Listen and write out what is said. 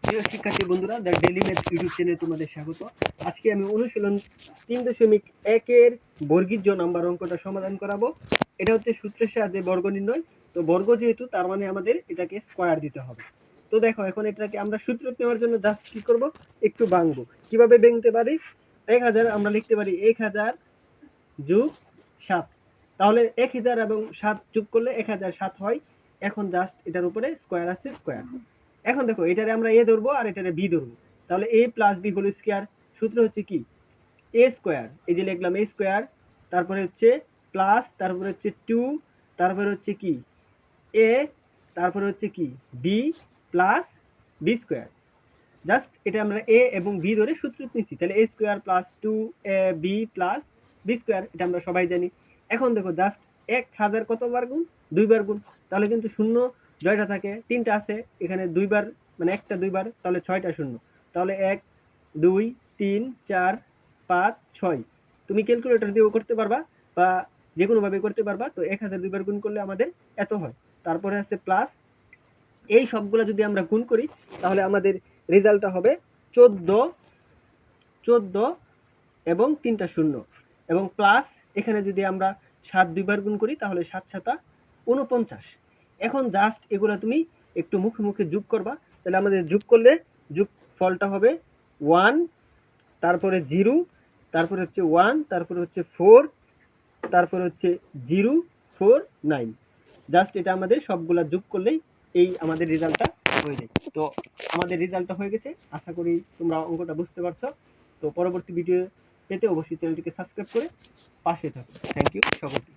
প্রিয় শিক্ষার্থী বন্ধুরা, দ্য ডেইলি ম্যাথ ইউটিউব চ্যানেলে তোমাদের স্বাগত। আজকে আমি অনুশীলন 3.1 এর বর্গীয় নাম্বার অঙ্কটা সমাধান করাবো। এটা হচ্ছে সূত্রের সাহায্যে বর্গ নির্ণয়। তো বর্গ যেহেতু, তার মানে আমাদের এটাকে স্কয়ার দিতে হবে। তো দেখো, এখন এটাকে আমরা সূত্র নেওয়ার জন্য জাস্ট কি করব, একটু ভাঙবো। কিভাবে ভাঙতে পারি? 1000 আমরা লিখতে পারি 1000 যোগ 7। তাহলে 1000 এবং 7 যোগ করলে 1007 হয়। এখন জাস্ট এটার উপরে স্কয়ার আছে, স্কয়ার। এখন দেখো, এটারে আমরা এ ধরবো আর এটারে বি ধরবো। তাহলে এ প্লাস বি হোল স্কয়ার। সূত্র হচ্ছে কি? এ স্কয়ার, এই যে লিখলাম এ স্কয়ার, তারপরে হচ্ছে প্লাস, তারপরে হচ্ছে 2, তারপরে হচ্ছে কি এ, তারপরে হচ্ছে কি B plus B square. Just এটা আমরা এ এবং বি ধরে সূত্র নিচ্ছি। তাহলে A square plus 2 A B plus B square, এটা আমরা সবাই জানি। এখন দেখো, জাস্ট 1000 কতবার গুণ? 2 বার গুণ। তাহলে কিন্তু শূন্য জয়টা থাকে, 3টা আছে এখানে 2 বার, মানে একটা 2 বার, তাহলে 6টা শূন্য। তাহলে 1 2 3 4 5 6। তুমি ক্যালকুলেটর দিয়েও করতে পারবা বা যে কোনো ভাবে করতে পারবা। তো 1000 2 বার গুণ করলে আমাদের এত হয়। তারপরে আছে প্লাস, এই সবগুলো যদি আমরা গুণ করি তাহলে আমাদের রেজাল্টটা হবে 14 এবং 3টা শূন্য, এবং প্লাস এখানে যদি আমরা 7 2 বার গুণ করি তাহলে 7 7 49। এখন জাস্ট এগুলা তুমি একটু মুখে মুখে যোগ করবা। তাহলে আমাদের যোগ করলে যোগ ফলটা হবে 1, তারপরে 0, তারপরে হচ্ছে 1, তারপরে হচ্ছে 4, তারপরে হচ্ছে 0 4 9। জাস্ট এটা আমাদের সবগুলা যোগ করলেই এই আমাদের রেজাল্টটা হয়ে যায়। তো আমাদের রেজাল্টটা হয়ে গেছে। আশা করি তোমরা অঙ্কটা বুঝতে পারছো। তো পরবর্তী ভিডিও পেতে অবশ্যই চ্যানেলটিকে সাবস্ক্রাইব করে পাশে থাকো। থ্যাংক ইউ সকলকে।